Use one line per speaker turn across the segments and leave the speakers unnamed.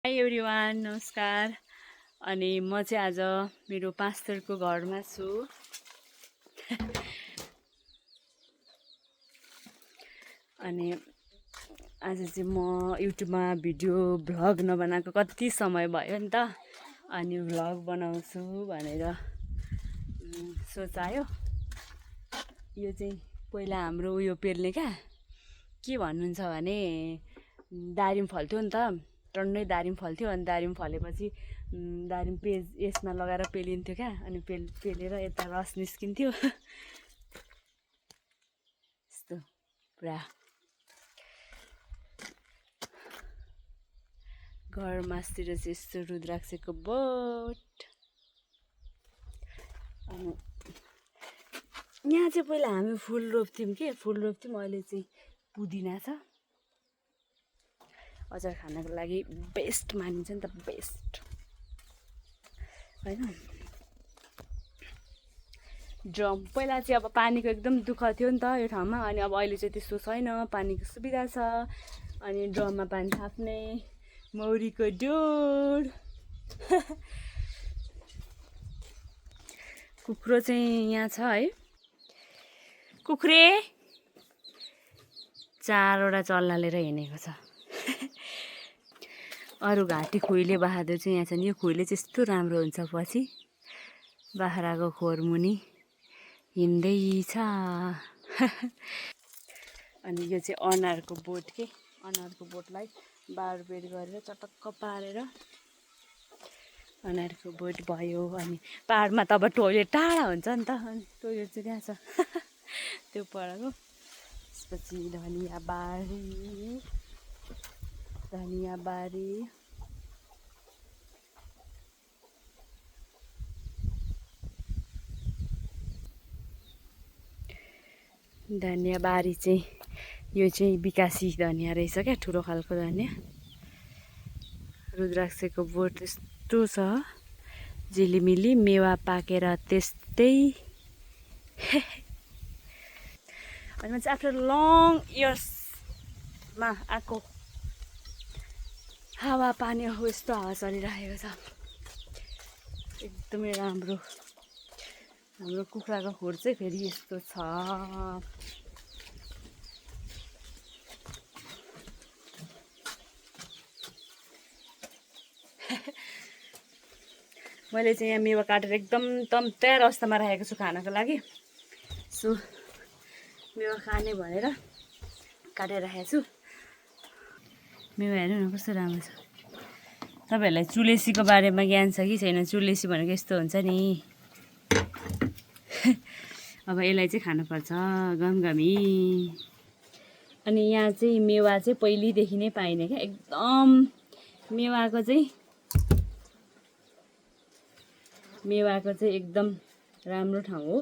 High everyone, नमस्कार। अनि म चाहिँ आज मेरो पास्टरको घरमा छु। अनि आज चाहिँ म युट्युबमा भिडियो भ्लग नबनाएको कति समय भयो नि त। अनि भ्लग बनाउँछु भनेर सोच आयो। यो चाहिँ पहिला हाम्रो उयो पेल्ने क्या के भन्नुहुन्छ भने दारिम फल्थ्यो नि त, टन्नै दारिम फल्थ्यो। अनि दारिम फलेपछि दारिम यसमा लगाएर पेलिन्थ्यो क्या। अनि पेलेर यता रस निस्किन्थ्यो। यस्तो पुरा घर मासतिर चाहिँ यस्तो रुद्राक्षको बोट। अनि यहाँ चाहिँ पहिला हामी फुल रोप्थ्यौँ के, अहिले चाहिँ पुदिना छ। अचार खानको लागि बेस्ट मानिन्छ नि त, बेस्ट होइन। ड्रम पहिला चाहिँ अब पानीको एकदम दुःख थियो नि त यो ठाउँमा। अनि अब अहिले चाहिँ त्यस्तो छैन, पानीको सुविधा छ। अनि ड्रममा पानी थाप्ने, मौरीको डोर। कुखुरो चाहिँ यहाँ छ है, कुखुरे 4वटा चल्ला लिएर हिँडेको छ। अरू घाँटी खुइले बहादुर चाहिँ यहाँ छन्। यो खुइले चाहिँ यस्तो राम्रो हुन्छ, पछि बाख्राको खोरमुनि हिँड्दैछ। अनि यो चाहिँ अनारको बोट के, अनारको बोटलाई बारबेर गरेर चटक्क पारेर अनारको बोट भयो। अनि पाहाडमा त अब टोइलेट टाढा हुन्छ नि त, अनि टोइलेट चाहिँ त्यहाँ छ। त्यो पढाएको। त्यसपछि धनियाँ बारी, धनियाँ बारी चाहिँ यो चाहिँ विकासी धनियाँ रहेछ क्या, ठुलो खालको धनियाँ। रुद्राक्षको बोट यस्तो छ, झिलिमिली मेवा पाकेर त्यस्तै। अनि म चाहिँ आफ्टर लङ इयर्समा आएको हावा पानी हो, यस्तो हावा चलिरहेको छ, एकदमै राम्रो। हाम्रो कुखुराको खोर चाहिँ फेरि यस्तो छ। मैले चाहिँ यहाँ मेवा काटेर एकदम तयार अवस्थामा राखेको छु खानको लागि। सो मेवा खाने भनेर काटेर राखेको छु। मेवा हेर्नु न कस्तो राम्रो छ। तपाईँहरूलाई चुलेसीको बारेमा ज्ञान छ कि छैन? चुलेसी भनेको यस्तो हुन्छ नि। अब यसलाई चाहिँ खानुपर्छ गमगमी। अनि यहाँ चाहिँ मेवा चाहिँ पहिलेदेखि नै पाइने क्या, एकदम मेवाको चाहिँ एकदम राम्रो ठाउँ हो।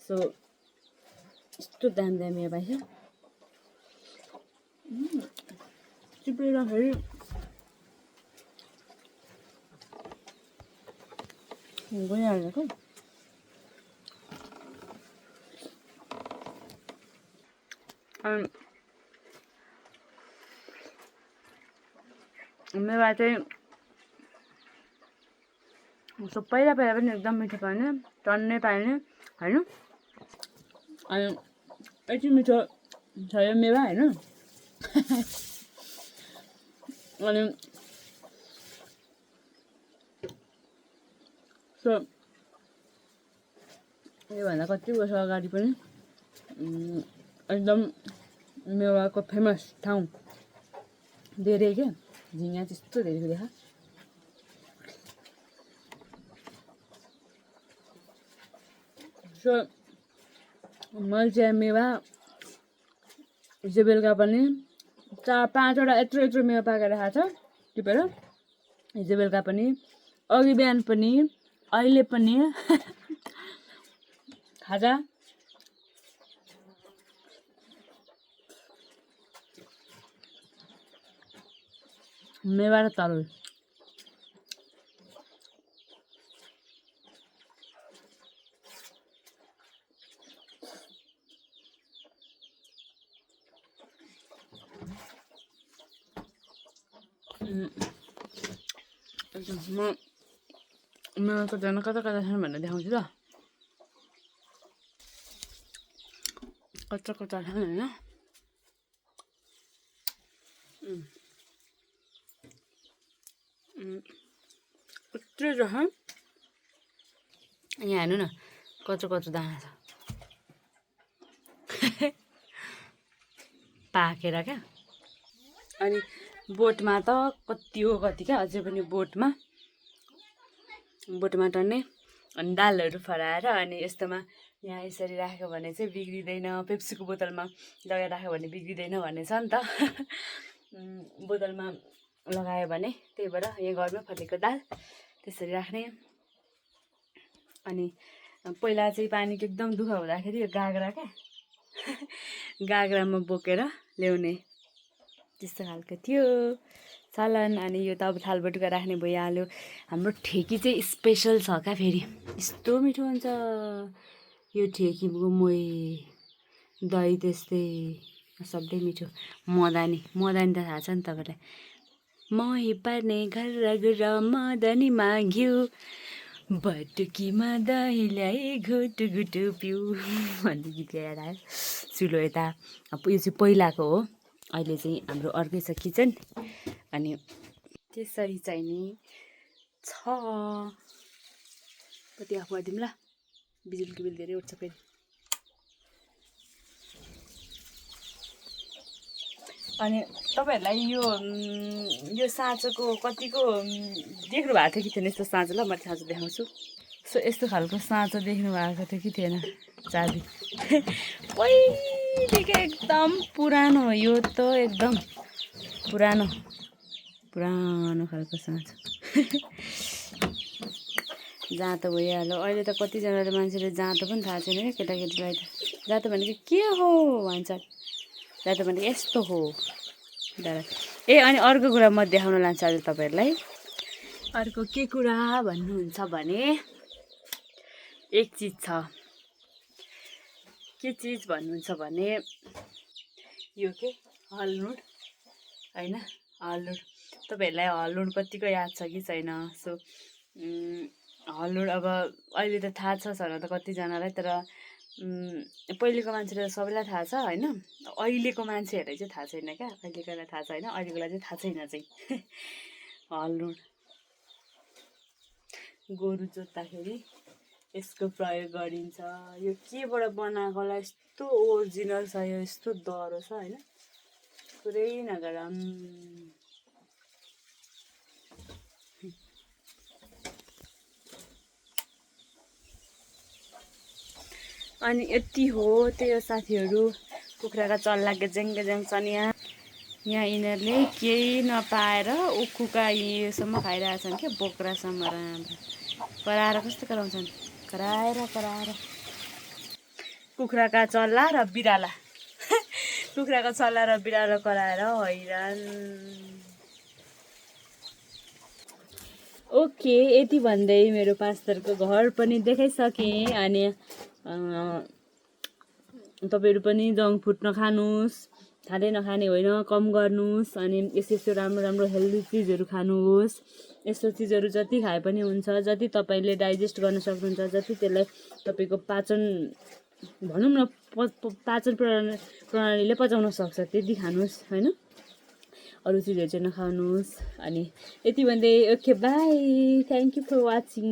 सो यस्तो दामी मेवा पाइछ। चिप्लेर फेरि गइहाल्छ। मेवा चाहिँ पहिला पनि एकदम मिठो पाइने, टन्नै पाइने होइन। अनि यति मिठो छ यो मेवा होइन। अनि सो योभन्दा कति वर्ष अगाडि पनि एकदम मेवाको फेमस ठाउँ धेरै क्या, झिङ्गा त्यस्तो धेरै देखा। सो मैले चाहिँ मेवा हिजो बेलुका पनि 4-5वटा यत्रो मेवा पाकेर खाएको छ टिपेर। हिजो बेलुका पनि, अघि बिहान पनि, अहिले पनि खाजा। मेवा र तरुल मेरो कतिजना कता कता छन् भनेर देखाउँछु त कच्चा कच्चा छन् होइन यत्रो छ यहाँ हेर्नु न कच्चो कच्चो दाना छ पाकेर क्या अनि बोटमा त कति हो कति क्या अझै पनि बोटमा टन्ने अनि दालहरू फराएर अनि यस्तोमा यहाँ यसरी राख्यो भने चाहिँ बिग्रिँदैन पेप्सीको बोतलमा लगाएर राख्यो भने बिग्रिँदैन भन्ने छ नि त बोतलमा लगायो भने त्यही भएर यहाँ घरमै फलेको दाल त्यसरी राख्ने अनि पहिला चाहिँ पानीको एकदम दुःख हुँदाखेरि यो गाग्रा क्या गाग्रामा बोकेर ल्याउने त्यस्तो खालको थियो चलन अनि यो त अब थालबटुका राख्ने भइहाल्यो हाम्रो ठेकी चाहिँ स्पेसल छ क्या फेरि यस्तो मिठो हुन्छ यो ठेकीको मोही दही त्यस्तै सबै मिठो मदानी त थाहा छ नि तपाईँलाई मही पार्ने घर मदनीमा घिउ बटुकीमा दही ल्याए घुटु घुटु पिउ भन्ने गीत याद आयो चुलो यता अब यो चाहिँ पहिलाको हो अहिले चाहिँ हाम्रो अर्कै छ किचन अनि त्यसरी चाहिँ नि छ कति अफ गरिदिउँ ल बिजुलीको बिल धेरै उठ्छ फेरि अनि तपाईँहरूलाई यो साँचोको कतिको देख्नु भएको थियो कि थिएन यस्तो साँचो ल म साँचो देखाउँछु सो यस्तो खालको साँचो देख्नु भएको थियो कि थिएन चाबी पहिलेको एकदम पुरानो यो त एकदम पुरानो खालको साँचो जाँतो भइहाल्यो अहिले त कतिजनाले मान्छेले जाँतो पनि थाहा छैन क्या केटाकेटीलाई त जाँतो भनेको के हो भन्छ जाँतो भनेको यस्तो हो ए अनि अर्को कुरा म देखाउन लान्छु आज तपाईँहरूलाई अर्को के कुरा भन्नुहुन्छ भने एक चिज छ के चिज भन्नुहुन्छ भने यो के हलुड होइन हलुड तपाईँहरूलाई हलुड कतिको याद छ कि छैन सो हलुड अब अहिले त थाहा छ छैन त कतिजनालाई तर पहिलेको मान्छेलाई सबैलाई थाहा छ होइन अहिलेको मान्छेहरूलाई चाहिँ थाहा छैन क्या अहिलेकोलाई थाहा छ होइन अहिलेकोलाई चाहिँ थाहा छैन चाहिँ हलुड गोरु जोत्दाखेरि यसको प्रयोग गरिन्छ यो केबाट बनाएकोलाई यस्तो ओरिजिनल छ यो यस्तो दह्रो छ होइन पुरै नगर अनि यति हो त्यही हो साथीहरू कुखुराका चल्ला गेजेङ छन् यहाँ यिनीहरूले केही नपाएर उखुका योसम्म खाइरहेछन् क्या बोक्रासम्म राम्रो कराएर कस्तो कराउँछन् कराएर कुखुराका चल्ला र बिराला कुखुराको चल्ला र बिरालो कराएर हैरान ओके यति भन्दै मेरो पास्टरको घर पनि देखाइसकेँ अनि तपाईँहरू पनि जङ्क फुड नखानुहोस् खाँदै नखाने होइन कम गर्नुहोस् अनि यस्तो राम्रो हेल्दी चिजहरू खानुहोस् यस्तो चिजहरू जति खाए पनि हुन्छ जति तपाईँले डाइजेस्ट गर्न सक्नुहुन्छ जति त्यसलाई तपाईँको पाचन भनौँ न पाचन प्रणालीले पचाउन सक्छ त्यति खानुहोस् होइन अरू चिजहरू चाहिँ नखानुहोस् अनि यति भन्दै okay bye thank you for watching